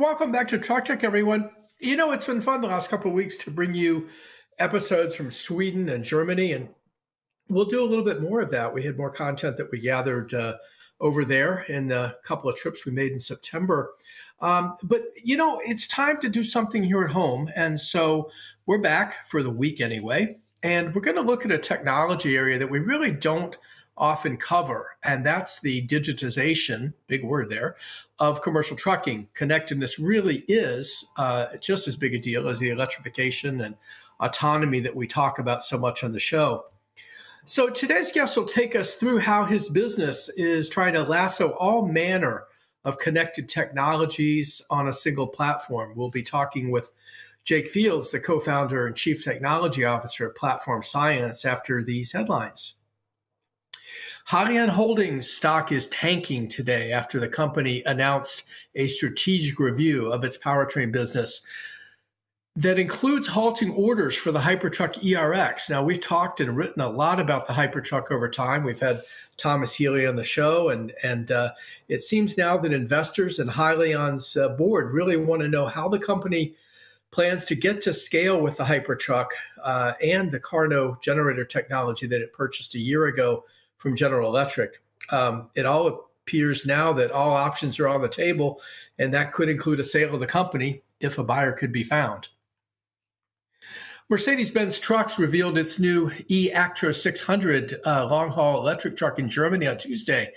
welcome back to Truck Tech, everyone. You know, it's been fun the last couple of weeks to bring you episodes from Sweden and Germany, and we'll do a little bit more of that. We had more content that we gathered over there in the couple of trips we made in September. But, you know, it's time to do something here at home. And so we're back for the week anyway. And we're going to look at a technology area that we really don't often cover, and that's the digitization, big word there, of commercial trucking. Connectedness really is just as big a deal as the electrification and autonomy that we talk about so much on the show. So today's guest will take us through how his business is trying to lasso all manner of connected technologies on a single platform. We'll be talking with Jake Fields, the co-founder and chief technology officer at Platform Science, after these headlines. Hyliion Holdings stock is tanking today after the company announced a strategic review of its powertrain business that includes halting orders for the Hypertruck ERX. Now, we've talked and written a lot about the Hypertruck over time. We've had Thomas Healy on the show, and it seems now that investors and Hyliion's board really want to know how the company plans to get to scale with the Hypertruck and the Carno generator technology that it purchased a year ago from General Electric. It all appears now that all options are on the table, and that could include a sale of the company if a buyer could be found. Mercedes-Benz Trucks revealed its new e-Actros 600 long-haul electric truck in Germany on Tuesday.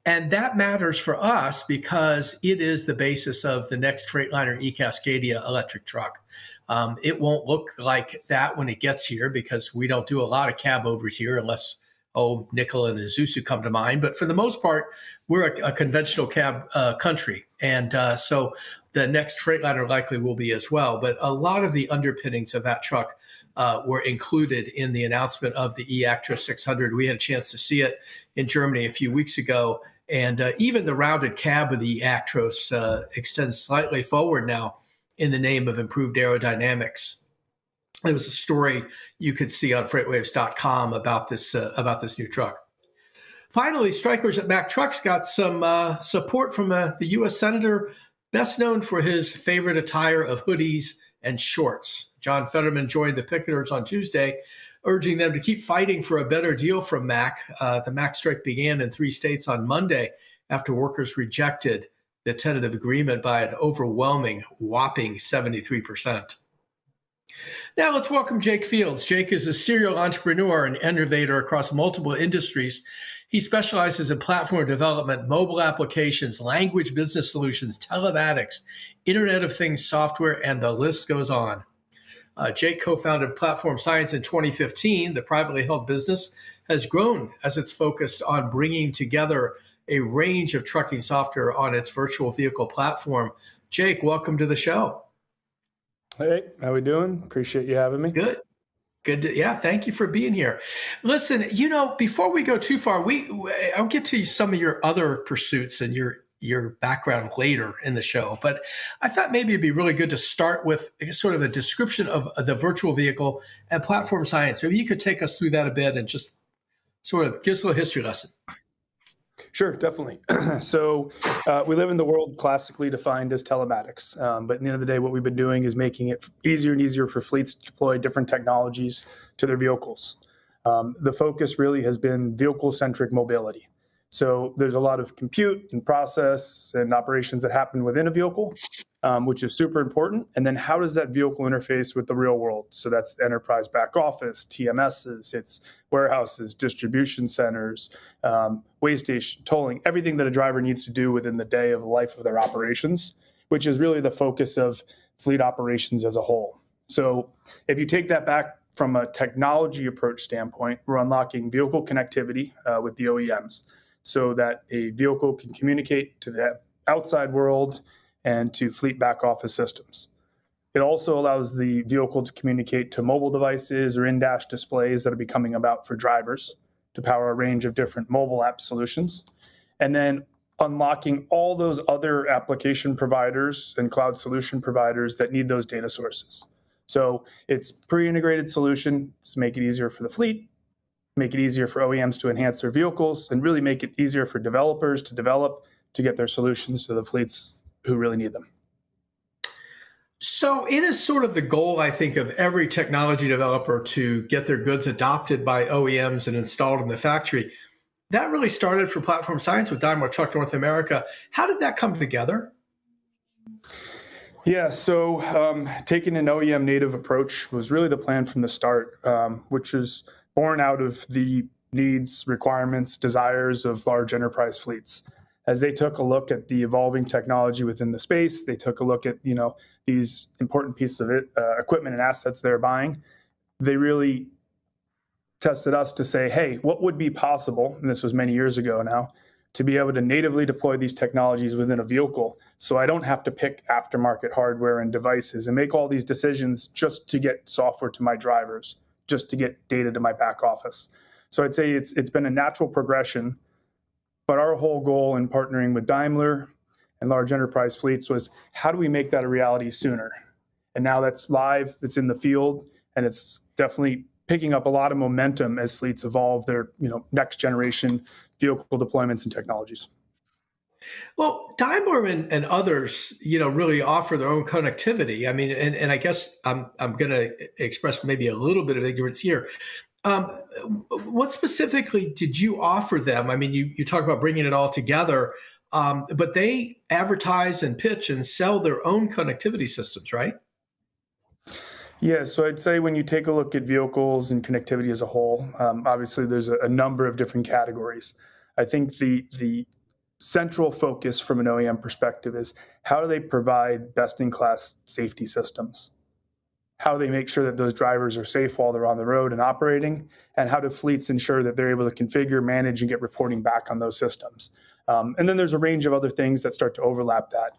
And that matters for us because it is the basis of the next Freightliner e-Cascadia electric truck. It won't look like that when it gets here because we don't do a lot of cab overs here unless Nikola and Isuzu come to mind. But for the most part, we're a conventional cab country. And so the next Freightliner likely will be as well. But a lot of the underpinnings of that truck were included in the announcement of the e-Actros 600. We had a chance to see it in Germany a few weeks ago. And even the rounded cab of the e-Actros extends slightly forward now in the name of improved aerodynamics. It was a story you could see on FreightWaves.com about this new truck. Finally, strikers at Mack Trucks got some support from the U.S. Senator, best known for his favorite attire of hoodies and shorts. John Fetterman joined the picketers on Tuesday, urging them to keep fighting for a better deal from Mack. The Mack strike began in 3 states on Monday after workers rejected the tentative agreement by an overwhelming, whopping 73%. Now let's welcome Jake Fields. Jake is a serial entrepreneur and innovator across multiple industries. He specializes in platform development, mobile applications, language business solutions, telematics, Internet of Things software, and the list goes on. Jake co-founded Platform Science in 2015. The privately held business has grown as it's focused on bringing together a range of trucking software on its virtual vehicle platform. Jake, welcome to the show. Hey, how we doing? Appreciate you having me. Good. Yeah, thank you for being here. Listen, you know, before we go too far, I'll get to some of your other pursuits and your background later in the show. But I thought maybe it'd be really good to start with sort of a description of the virtual vehicle and Platform Science. Maybe you could take us through that a bit and just sort of give us a little history lesson. Sure, definitely. So we live in the world classically defined as telematics. But at the end of the day, what we've been doing is making it easier and easier for fleets to deploy different technologies to their vehicles. The focus really has been vehicle-centric mobility. So there's a lot of compute and process and operations that happen within a vehicle, which is super important. And then how does that vehicle interface with the real world? So that's the enterprise back office, TMSs, it's warehouses, distribution centers, weigh station, tolling, everything that a driver needs to do within the day of the life of their operations, which is really the focus of fleet operations as a whole. So if you take that back from a technology approach standpoint, we're unlocking vehicle connectivity with the OEMs so that a vehicle can communicate to the outside world and to fleet back office systems. It also allows the vehicle to communicate to mobile devices or in-dash displays that are becoming about for drivers to power a range of different mobile app solutions. And then unlocking all those other application providers and cloud solution providers that need those data sources. So it's pre-integrated solution to make it easier for the fleet, make it easier for OEMs to enhance their vehicles, and really make it easier for developers to develop to get their solutions to the fleets who really need them. So it is sort of the goal, I think, of every technology developer to get their goods adopted by OEMs and installed in the factory. That really started for Platform Science with Daimler Truck North America. How did that come together? Yeah, so taking an OEM native approach was really the plan from the start, which is born out of the needs, requirements, desires of large enterprise fleets. As they took a look at the evolving technology within the space, they took a look at these important pieces of equipment and assets they're buying. They really tested us to say, hey, what would be possible? And this was many years ago now, to be able to natively deploy these technologies within a vehicle, so I don't have to pick aftermarket hardware and devices and make all these decisions just to get software to my drivers, just to get data to my back office. So I'd say it's been a natural progression, but our whole goal in partnering with Daimler and large enterprise fleets was, how do we make that a reality sooner? And now that's live, it's in the field, and it's definitely picking up a lot of momentum as fleets evolve their next generation vehicle deployments and technologies. Well, Daimler and others, really offer their own connectivity. I mean, and I guess I'm going to express maybe a little bit of ignorance here. What specifically did you offer them? I mean, you talk about bringing it all together, but they advertise and pitch and sell their own connectivity systems, right? Yeah, so I'd say when you take a look at vehicles and connectivity as a whole, obviously there's a number of different categories. I think the central focus from an OEM perspective is, how do they provide best-in-class safety systems? How do they make sure that those drivers are safe while they're on the road and operating? And how do fleets ensure that they're able to configure, manage, and get reporting back on those systems? And then there's a range of other things that start to overlap that.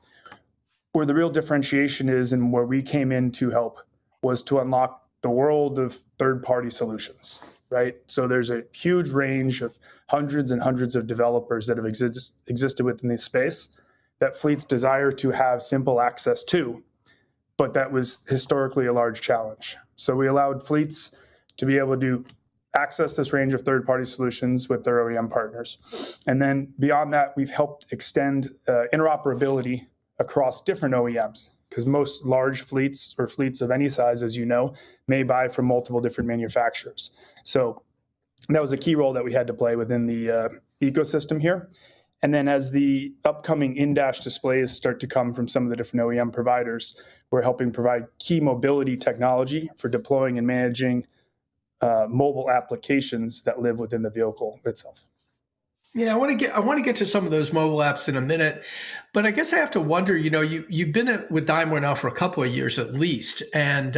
Where the real differentiation is, and where we came in to help, was to unlock the world of third-party solutions, right? So there's a huge range of hundreds and hundreds of developers that have existed within this space that fleets desire to have simple access to, but that was historically a large challenge. So we allowed fleets to be able to access this range of third-party solutions with their OEM partners. And then beyond that, we've helped extend interoperability across different OEMs, because most large fleets, or fleets of any size, as you know, may buy from multiple different manufacturers. So that was a key role that we had to play within the ecosystem here. And then as the upcoming in-dash displays start to come from some of the different OEM providers, we're helping provide key mobility technology for deploying and managing mobile applications that live within the vehicle itself. Yeah, I want to get to some of those mobile apps in a minute, but I guess I have to wonder. You've been with Daimler now for a couple of years at least, and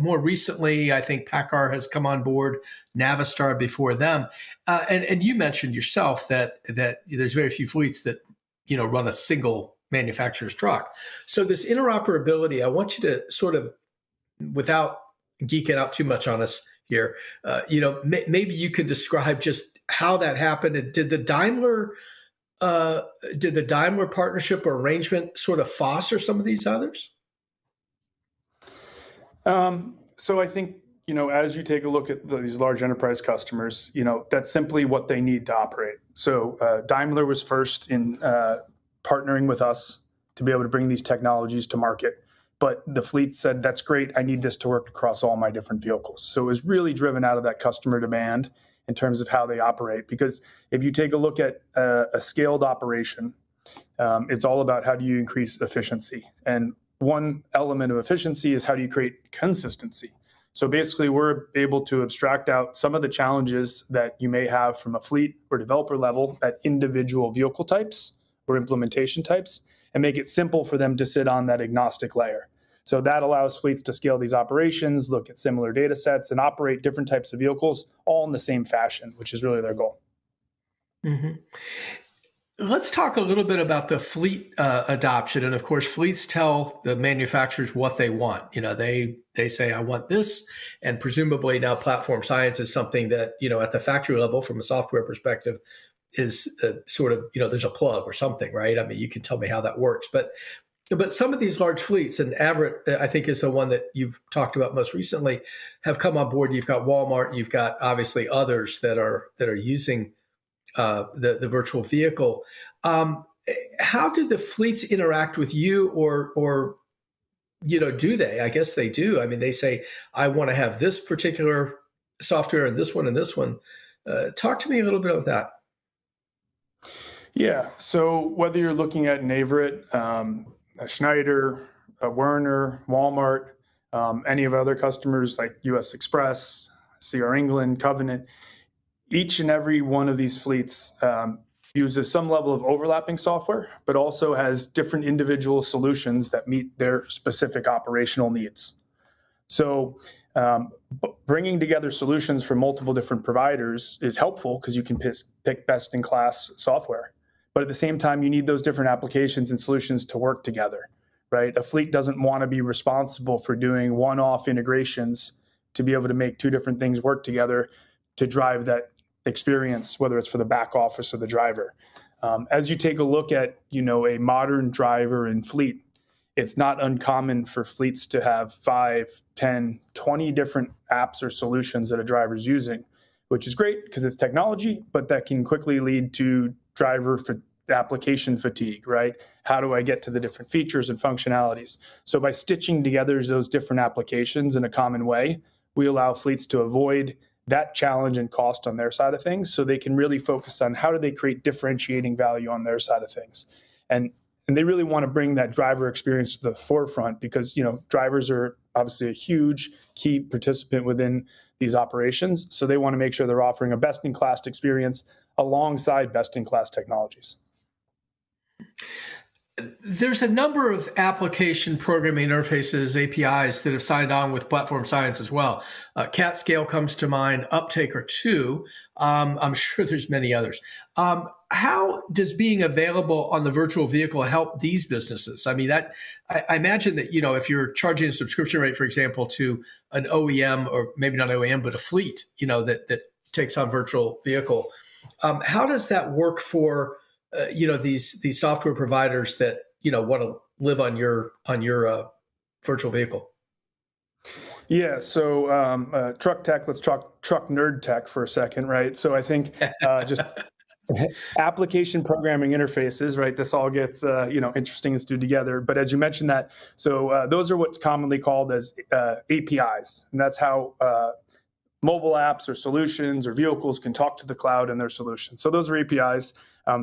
more recently, I think PACCAR has come on board, Navistar before them, and you mentioned yourself that there's very few fleets that run a single manufacturer's truck. So this interoperability, I want you to sort of, without geeking out too much on us here, maybe you could describe just how that happened. And did the Daimler partnership or arrangement sort of foster some of these others? So I think, as you take a look at these large enterprise customers, that's simply what they need to operate. So Daimler was first in partnering with us to be able to bring these technologies to market. But the fleet said, that's great, I need this to work across all my different vehicles. So it was really driven out of that customer demand in terms of how they operate. Because if you take a look at a scaled operation, it's all about, how do you increase efficiency? And one element of efficiency is, how do you create consistency? So basically, we're able to abstract out some of the challenges that you may have from a fleet or developer level at individual vehicle types or implementation types, and make it simple for them to sit on that agnostic layer. So that allows fleets to scale these operations, look at similar data sets, and operate different types of vehicles all in the same fashion, which is really their goal. Mm-hmm. Let's talk a little bit about the fleet adoption. And of course, fleets tell the manufacturers what they want. They say, I want this. And presumably now Platform Science is something that, at the factory level, from a software perspective, is sort of, there's a plug or something, right? I mean, you can tell me how that works. But some of these large fleets, and Averitt, I think, is the one that you've talked about most recently, have come on board. You've got Walmart, you've got obviously others that are using the virtual vehicle. How do the fleets interact with you, or do they? I guess they do. I mean, they say, I want to have this particular software and this one and this one. Talk to me a little bit about that. Yeah. So whether you're looking at an Averitt, a Schneider, a Werner, Walmart, any of our other customers like US Express, CR England, Covenant, each and every one of these fleets uses some level of overlapping software, but also has different individual solutions that meet their specific operational needs. So bringing together solutions from multiple different providers is helpful because you can pick best-in-class software. But at the same time, you need those different applications and solutions to work together, right? A fleet doesn't want to be responsible for doing one-off integrations to be able to make two different things work together to drive that experience, whether it's for the back office or the driver. As you take a look at, a modern driver and fleet, it's not uncommon for fleets to have 5, 10, 20 different apps or solutions that a driver's using, which is great because it's technology, but that can quickly lead to application fatigue, right? How do I get to the different features and functionalities? So by stitching together those different applications in a common way, we allow fleets to avoid that challenge and cost on their side of things, so they can really focus on how do they create differentiating value on their side of things. And they really want to bring that driver experience to the forefront because, drivers are obviously a huge key participant within these operations. So they want to make sure they're offering a best-in-class experience alongside best-in-class technologies. There's a number of application programming interfaces, APIs, that have signed on with Platform Science as well. CatScale comes to mind, Uptake are two. I'm sure there's many others. How does being available on the virtual vehicle help these businesses? I mean, I imagine that, if you're charging a subscription rate, for example, to an OEM, or maybe not OEM, but a fleet, that takes on virtual vehicle, how does that work for these software providers that want to live on your virtual vehicle? Yeah, so truck tech. Let's talk truck nerd tech for a second, right? So I think just application programming interfaces, right? This all gets interesting and stewed together. But as you mentioned that, so those are what's commonly called as APIs, and that's how mobile apps or solutions or vehicles can talk to the cloud and their solutions. So those are APIs.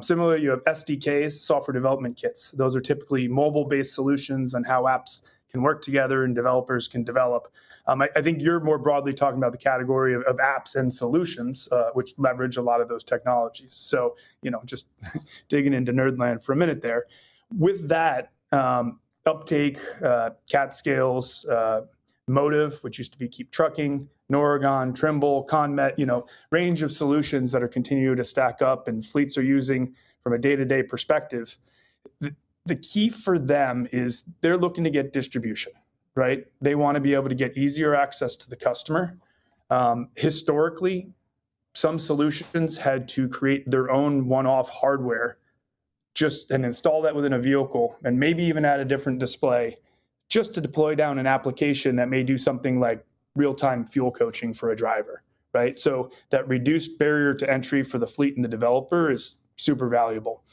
Similarly, you have SDKs, software development kits. Those are typically mobile-based solutions on how apps can work together and developers can develop. I think you're more broadly talking about the category of apps and solutions, which leverage a lot of those technologies. So, just digging into nerdland for a minute there. With that, Uptake, CatScales, Motive, which used to be Keep Trucking, Noragon, Trimble, ConMet, range of solutions that are continuing to stack up and fleets are using from a day-to-day perspective. The key for them is they're looking to get distribution, right? They want to be able to get easier access to the customer. Historically, some solutions had to create their own one-off hardware and install that within a vehicle and maybe even add a different display just to deploy down an application that may do something like real-time fuel coaching for a driver, right? So that reduced barrier to entry for the fleet and the developer is super valuable.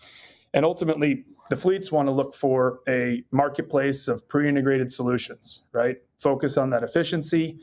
And ultimately, the fleets want to look for a marketplace of pre-integrated solutions, right? Focus on that efficiency.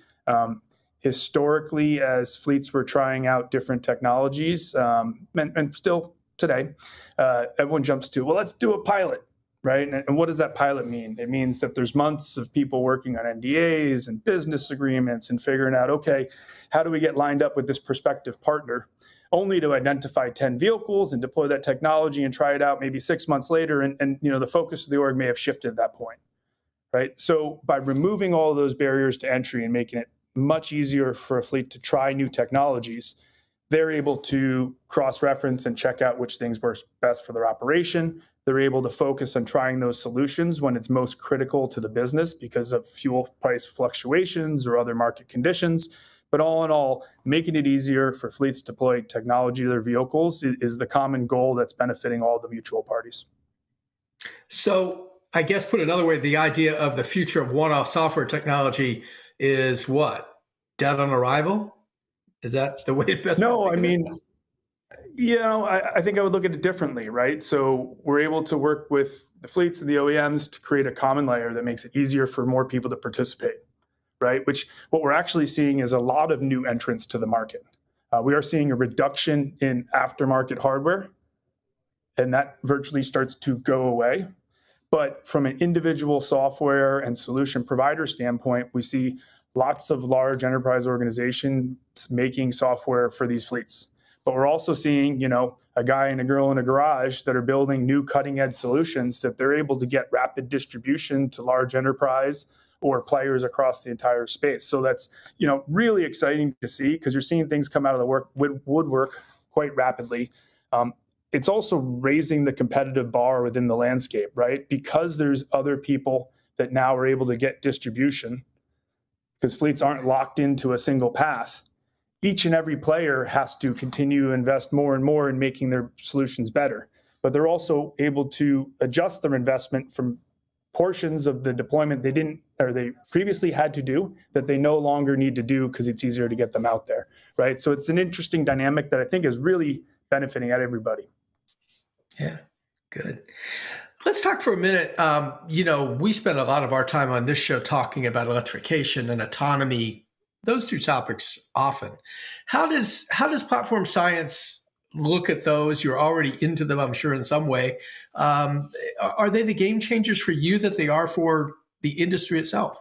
Historically, as fleets were trying out different technologies, and still today, everyone jumps to, well, let's do a pilot. Right. And what does that pilot mean? It means that there's months of people working on NDAs and business agreements and figuring out, okay, how do we get lined up with this prospective partner, only to identify 10 vehicles and deploy that technology and try it out maybe 6 months later. And the focus of the org may have shifted at that point. Right. So by removing all of those barriers to entry and making it much easier for a fleet to try new technologies, they're able to cross-reference and check out which things work best for their operation. They're able to focus on trying those solutions when it's most critical to the business because of fuel price fluctuations or other market conditions. But all in all, making it easier for fleets to deploy technology to their vehicles is the common goal that's benefiting all the mutual parties. So I guess put another way, the idea of the future of one-off software technology is what? Dead on arrival? Is that the way it best? No, I mean, I think I would look at it differently, right? So we're able to work with the fleets and the OEMs to create a common layer that makes it easier for more people to participate, right? Which what we're actually seeing is a lot of new entrants to the market. We are seeing a reduction in aftermarket hardware, and that virtually starts to go away. But from an individual software and solution provider standpoint, we see lots of large enterprise organizations making software for these fleets. But we're also seeing, a guy and a girl in a garage that are building new cutting edge solutions that they're able to get rapid distribution to large enterprise or players across the entire space. So that's, really exciting to see, because you're seeing things come out of the woodwork quite rapidly. It's also raising the competitive bar within the landscape, right? Because there's other people that now are able to get distribution, because fleets aren't locked into a single path. Each and every player has to continue to invest more and more in making their solutions better. But they're also able to adjust their investment from portions of the deployment they previously had to do that they no longer need to do because it's easier to get them out there, right? So it's an interesting dynamic that I think is really benefiting everybody. Yeah, good. Let's talk for a minute. We spend a lot of our time on this show talking about electrification and autonomy, those two topics often. How does platform science look at those? You're already into them, I'm sure, in some way. Are they the game changers for you that they are for the industry itself?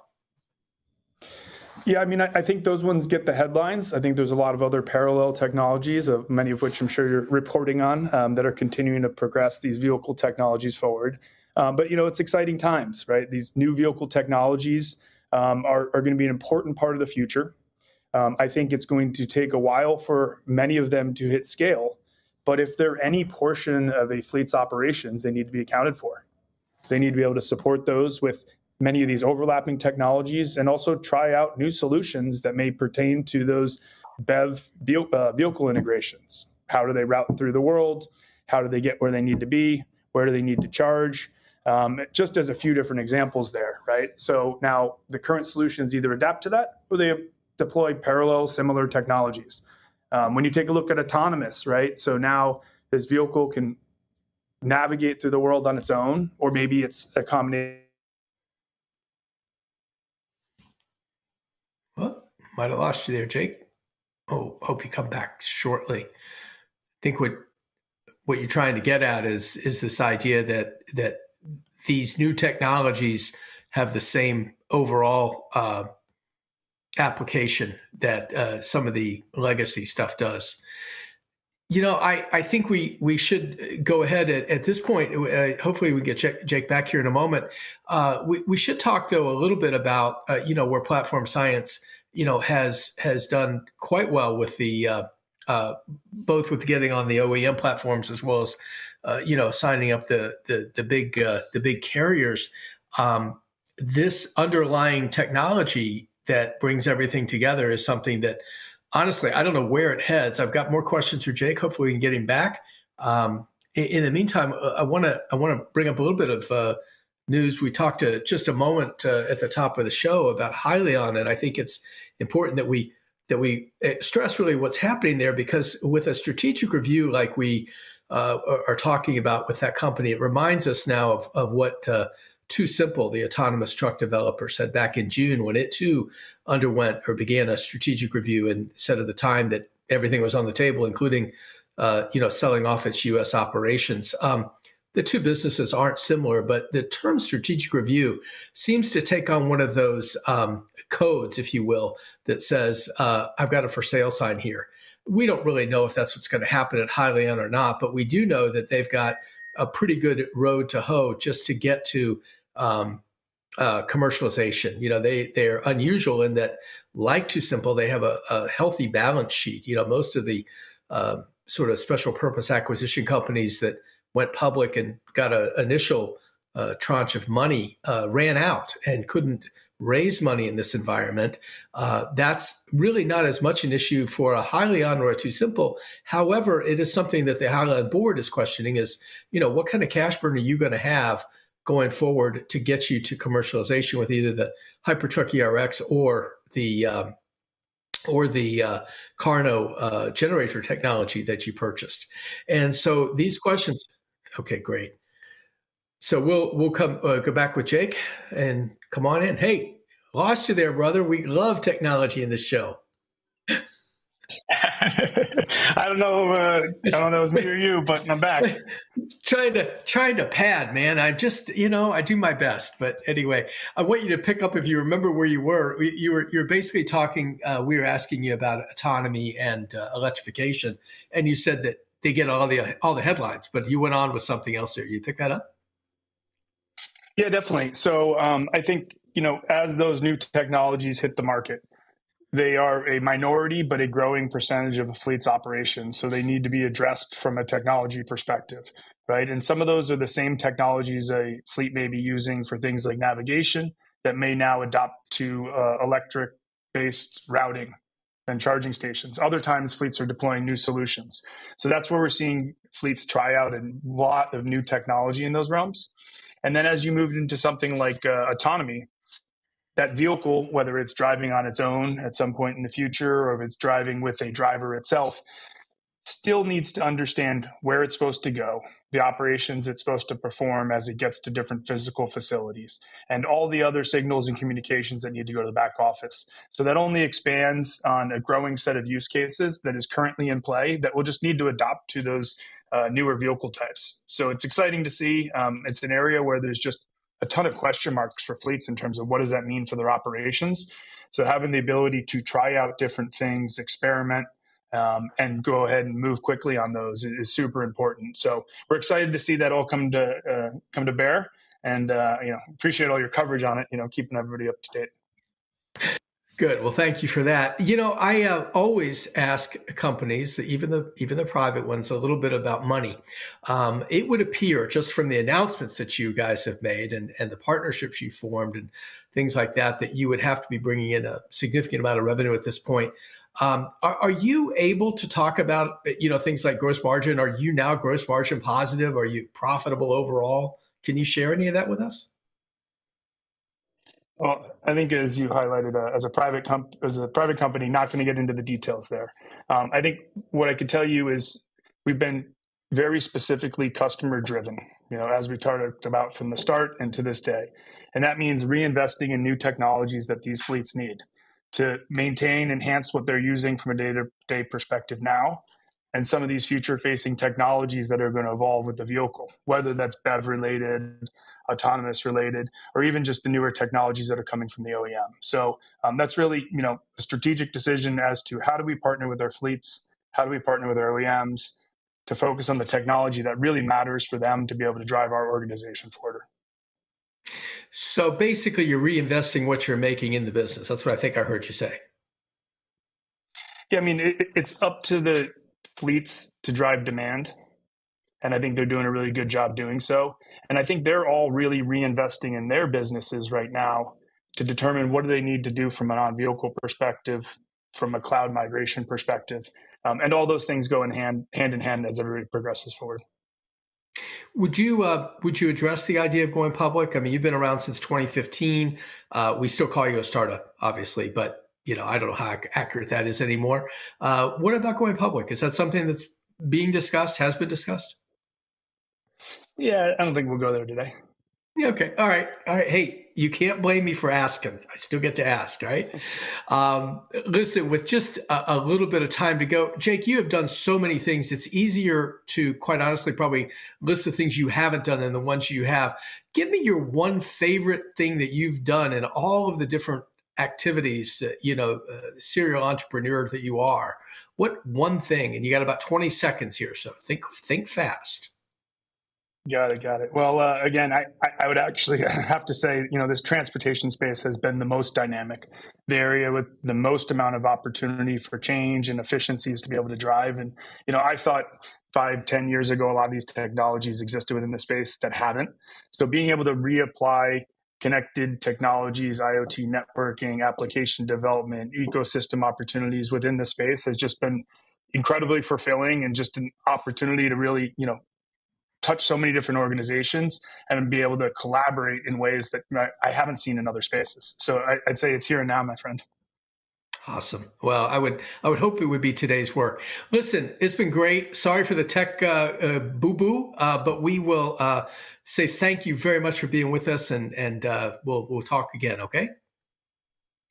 Yeah, I think those ones get the headlines. I think there's a lot of other parallel technologies, many of which I'm sure you're reporting on, that are continuing to progress these vehicle technologies forward. But it's exciting times, right? These new vehicle technologies are going to be an important part of the future. I think it's going to take a while for many of them to hit scale. But if they're any portion of a fleet's operations, they need to be accounted for. They need to be able to support those with many of these overlapping technologies, and also try out new solutions that may pertain to those BEV vehicle integrations. How do they route through the world? How do they get where they need to be? Where do they need to charge? Just as a few different examples there, right? So now the current solutions either adapt to that or they deploy parallel similar technologies. When you take a look at autonomous, right? So now this vehicle can navigate through the world on its own, or maybe it's a combination. Well, might have lost you there, Jake. Oh, hope you come back shortly. I think what you're trying to get at is this idea that these new technologies have the same overall application that some of the legacy stuff does. I think we should go ahead at this point. Hopefully we get Jake back here in a moment. We should talk, though, a little bit about, where platform science, has done quite well with the both with getting on the OEM platforms as well as, signing up the big carriers. This underlying technology that brings everything together is something that, honestly, I don't know where it heads. I've got more questions for Jake. Hopefully we can get him back. In the meantime, I want to bring up a little bit of news. We talked just a moment at the top of the show about Hyliion, and I think it's important that we stress really what's happening there, because with a strategic review like we are talking about with that company, it reminds us now of what Too Simple, the autonomous truck developer, said back in June when it too underwent or began a strategic review and said at the time that everything was on the table, including selling off its U.S. operations. The two businesses aren't similar, but the term strategic review seems to take on one of those codes, if you will, that says, I've got a for sale sign here. We don't really know if that's what's going to happen at Hyliion or not, but we do know that they've got a pretty good road to hoe just to get to commercialization. They're unusual in that, like Too Simple, they have a healthy balance sheet. Most of the sort of special purpose acquisition companies that went public and got an initial tranche of money ran out and couldn't raise money in this environment. That's really not as much an issue for a Hyliion or a Too Simple. However, it is something that the Hyliion board is questioning is, what kind of cash burn are you going to have going forward to get you to commercialization with either the Hypertruck ERX or the or the Carno generator technology that you purchased. And so these questions, okay, great. So we'll come go back with Jake and come on in. Hey, lost you there, brother. We love technology in this show. I don't know. I don't know if it was me or you, but I'm back. trying to pad, man. I just, I do my best. But anyway, I want you to pick up if you remember where you were. You're basically talking. We were asking you about autonomy and electrification, and you said that they get all the headlines. But you went on with something else there. You pick that up? Yeah, definitely. So I think as those new technologies hit the market, they are a minority, but a growing percentage of a fleet's operations. So they need to be addressed from a technology perspective, right? And some of those are the same technologies a fleet may be using for things like navigation that may now adopt to electric-based routing and charging stations. Other times, fleets are deploying new solutions. So that's where we're seeing fleets try out a lot of new technology in those realms. And then as you move into something like autonomy, that vehicle, whether it's driving on its own at some point in the future or if it's driving with a driver itself, still needs to understand where it's supposed to go, the operations it's supposed to perform as it gets to different physical facilities, and all the other signals and communications that need to go to the back office. So that only expands on a growing set of use cases that is currently in play that will just need to adopt to those newer vehicle types. So it's exciting to see. It's an area where there's just a ton of question marks for fleets in terms of what does that mean for their operations. So having the ability to try out different things, experiment, and go ahead and move quickly on those is super important. So we're excited to see that all come to bear, and appreciate all your coverage on it. Keeping everybody up to date. Good. Well, thank you for that. I always ask companies, even the private ones, a little bit about money. It would appear just from the announcements that you guys have made and the partnerships you formed and things like that you would have to be bringing in a significant amount of revenue at this point. Are you able to talk about things like gross margin? Are you now gross margin positive? Are you profitable overall? Can you share any of that with us? Well, I think as you highlighted, as a private company, not going to get into the details there. I think what I could tell you is we've been very specifically customer driven, as we talked about from the start and to this day. And that means reinvesting in new technologies that these fleets need to maintain, enhance what they're using from a day-to-day perspective now, and some of these future-facing technologies that are going to evolve with the vehicle, whether that's BEV-related, autonomous-related, or even just the newer technologies that are coming from the OEM. So that's really, a strategic decision as to how do we partner with our fleets, how do we partner with our OEMs to focus on the technology that really matters for them to be able to drive our organization forward. So basically, you're reinvesting what you're making in the business. That's what I think I heard you say. Yeah, I mean, it's up to the fleets to drive demand. And I think they're doing a really good job doing so. And I think they're all really reinvesting in their businesses right now to determine what do they need to do from an on-vehicle perspective, from a cloud migration perspective. And all those things go hand in hand as everybody progresses forward. Would you address the idea of going public? I mean, you've been around since 2015. We still call you a startup, obviously, but I don't know how accurate that is anymore. What about going public? Is that something that's being discussed, has been discussed? Yeah, I don't think we'll go there today. Yeah, okay. All right. Hey, you can't blame me for asking. I still get to ask, right? Listen, with just a little bit of time to go, Jake, you have done so many things. It's easier to, quite honestly, probably list the things you haven't done than the ones you have. Give me your one favorite thing that you've done in all of the different activities, serial entrepreneur that you are. What one thing? And you got about 20 seconds here, so think fast. Got it. Well, again, I would actually have to say, this transportation space has been the most dynamic, the area with the most amount of opportunity for change and efficiencies to be able to drive. And, I thought 5-10 years ago, a lot of these technologies existed within the space that haven't. So being able to reapply connected technologies, IoT networking, application development, ecosystem opportunities within the space has just been incredibly fulfilling and just an opportunity to really, touch so many different organizations and be able to collaborate in ways that I haven't seen in other spaces. So I'd say it's here and now, my friend. Awesome. Well, I would hope it would be today's work. Listen, it's been great. Sorry for the tech boo-boo, but we will say thank you very much for being with us, and we'll talk again. Okay.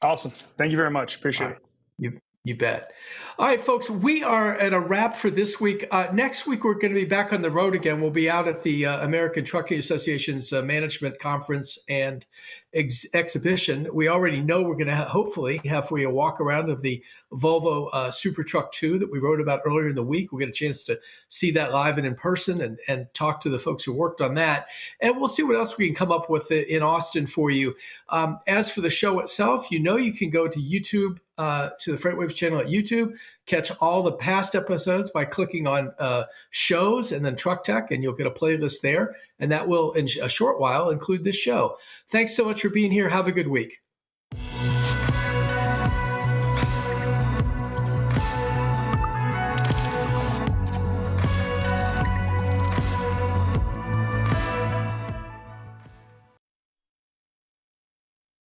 Awesome. Thank you very much. Appreciate it. You bet. All right, folks, we are at a wrap for this week. Next week, we're going to be back on the road again. We'll be out at the American Trucking Association's Management Conference and exhibition. We already know we're going to hopefully have for you a walk around of the Volvo Super Truck 2 that we wrote about earlier in the week. We'll get a chance to see that live and in person and talk to the folks who worked on that. And we'll see what else we can come up with in Austin for you. As for the show itself, you can go to YouTube, to the FreightWaves channel at YouTube, catch all the past episodes by clicking on shows and then Truck Tech, and you'll get a playlist there. And that will, in a short while, include this show. Thanks so much for being here. Have a good week.